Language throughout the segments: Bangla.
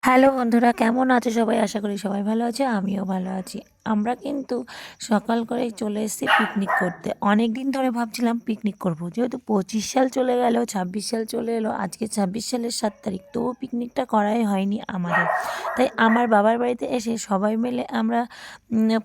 হ্যালো বন্ধুরা, কেমন আছো সবাই? আশা করি সবাই ভালো আছে, আমিও ভালো আছি। আমরা কিন্তু সকাল করেই চলে এসেছি পিকনিক করতে। অনেক দিন ধরে ভাবছিলাম পিকনিক করব, যেহেতু 25 সাল চলে গেল, 26 সাল চলে এলো, আজকে 26 সালের 7 তারিখ, তবু পিকনিকটা করাই হয়নি আমাদের। তাই আমার বাবার বাড়িতে এসে সবাই মিলে আমরা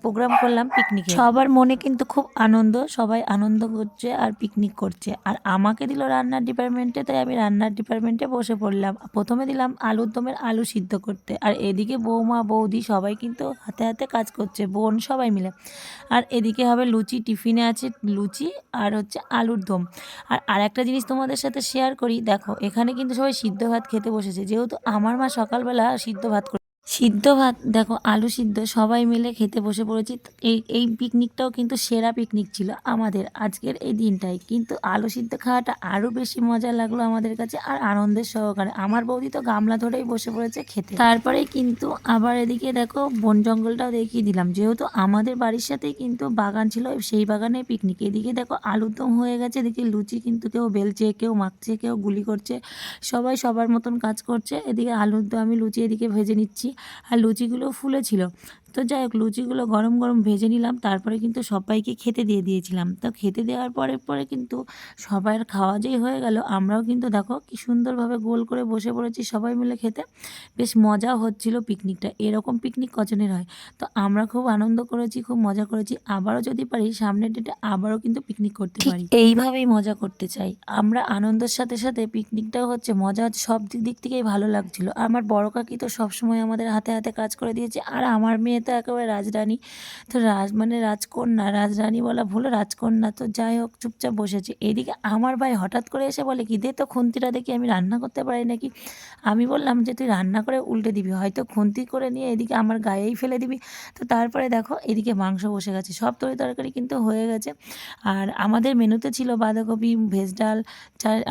প্রোগ্রাম করলাম পিকনিকে। সবার মনে কিন্তু খুব আনন্দ, সবাই আনন্দ করছে আর পিকনিক করছে। আর আমাকে দিল রান্নার ডিপার্টমেন্টে, তাই আমি রান্নার ডিপার্টমেন্টে বসে পড়লাম। প্রথমে দিলাম আলুর দমের আলু সিদ্ধ করতে, আর এদিকে বৌমা বৌদি সবাই কিন্তু হাতে হাতে কাজ করছে, বোন সবাই মিলে। আর এদিকে হবে লুচি, টিফিনে আছে লুচি আর হচ্ছে আলুর দম। আর আরেকটা জিনিস তোমাদের সাথে শেয়ার করি, দেখো এখানে কিন্তু সবাই সিদ্ধ ভাত খেতে বসেছে, যেহেতু আমার মা সকালবেলা সিদ্ধ ভাত, দেখো আলু সিদ্ধ, সবাই মিলে খেতে বসে পড়েছি। এই এই পিকনিকটাও কিন্তু সেরা পিকনিক ছিল আমাদের আজকের এই দিনটাই। কিন্তু আলু সিদ্ধ খাওয়াটা আরও বেশি মজা লাগলো আমাদের কাছে, আর আনন্দের সহকারে। আমার বৌদি তো গামলা ধরেই বসে পড়েছে খেতে। তারপরে কিন্তু আবার এদিকে দেখো বন জঙ্গলটাও দেখিয়ে দিলাম, যেহেতু আমাদের বাড়ির সাথেই কিন্তু বাগান ছিল, সেই বাগানে পিকনিক। এদিকে দেখো আলুর দম হয়ে গেছে, এদিকে লুচি কিন্তু কেউ বেলছে, কেউ মাখছে, কেউ গুলি করছে, সবাই সবার মতন কাজ করছে। এদিকে আলুর দম, আমি লুচি এদিকে ভেজে নিচ্ছি, আর লুচিগুলো ফুলেছিল। তো যাই হোক, লুচিগুলো গরম গরম ভেজে নিলাম, তারপরে কিন্তু সবাইকে খেতে দিয়ে দিয়েছিলাম। তো খেতে দেওয়ার পরে পরে কিন্তু সবার খাওয়া যেই হয়ে গেল, আমরাও কিন্তু দেখো কি সুন্দরভাবে গোল করে বসে পড়েছি সবাই মিলে খেতে। বেশ মজাও হচ্ছিল পিকনিকটা। এরকম পিকনিক কজনের হয়? তো আমরা খুব আনন্দ করেছি, খুব মজা করেছি। আবারও যদি পারি সামনের ডেটে আবারও কিন্তু পিকনিক করতে পারি। এইভাবেই মজা করতে চাই আমরা। আনন্দের সাথে সাথে পিকনিকটাও হচ্ছে মজা, হচ্ছে সব দিক থেকেই ভালো লাগছিল। আমার বড় কাকি তো সবসময় আমাদের হাতে হাতে কাজ করে দিয়েছে, আর আমার মেয়ে তো একেবারে রাজরানী। তো মানে রাজকন্যা, রাজরানী বলা ভুল, রাজকন্যা। তো যাই হোক, চুপচাপ বসেছে। এদিকে আমার ভাই হঠাৎ করে এসে বলে কি, দে তো খুন্তিটা দেখি আমি রান্না করতে পারি নাকি। আমি বললাম যে তুই রান্না করে উল্টে দিবি, হয়তো খুন্তি করে নিয়ে এদিকে আমার গায়েই ফেলে দিবি। তো তারপরে দেখো এদিকে মাংস বসে গেছে, সব তরকারি কিন্তু হয়ে গেছে। আর আমাদের মেনুতে ছিল বাঁধাকপি, ভেজ ডাল,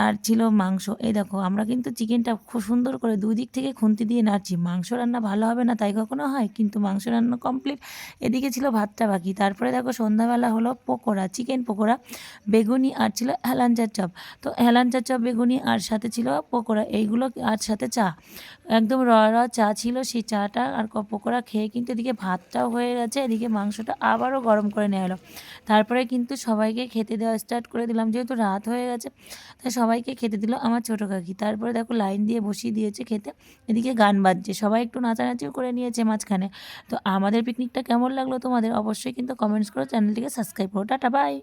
আর ছিল মাংস। এই দেখো আমরা কিন্তু চিকেনটা খুব সুন্দর করে দুই দিক থেকে খুন্তি দিয়ে নাড়ছি। মাংস রান্না ভালো হবে না তাই কখনো হয়? কিন্তু মাংস রান্না কমপ্লিট। এদিকে ছিল ভাতটা বাকি। তারপরে দেখো সন্ধ্যাবেলা হলো পকোড়া, চিকেন পকোড়া, বেগুনি, আর ছিল হেলাঞ্চার চপ। তো হেলাঞ্চার চপ, বেগুনি, আর সাথে ছিল পকোড়া, এইগুলো, আর সাথে চা। একদম চা ছিল, সেই চাটা আর পকোড়া খেয়ে কিন্তু এদিকে ভাতটাও হয়ে গেছে, এদিকে মাংসটা আবারও গরম করে নেওয়া হলো। তারপরে কিন্তু সবাইকে খেতে দেওয়া স্টার্ট করে দিলাম, যেহেতু রাত হয়ে গেছে। তাই সবাইকে খেতে দিল আমার ছোটো কাকি। তারপরে দেখো লাইন দিয়ে বসিয়ে দিয়েছে খেতে। এদিকে গান বাজছে, সবাই একটু নাচানাচিও করে নিয়েছে মাঝখানে। তো আমাদের পিকনিকটা কেমন লাগলো তোমাদের অবশ্যই কিন্তু কমেন্টস করো, চ্যানেলটিকে সাবস্ক্রাইব করো। Tata, by.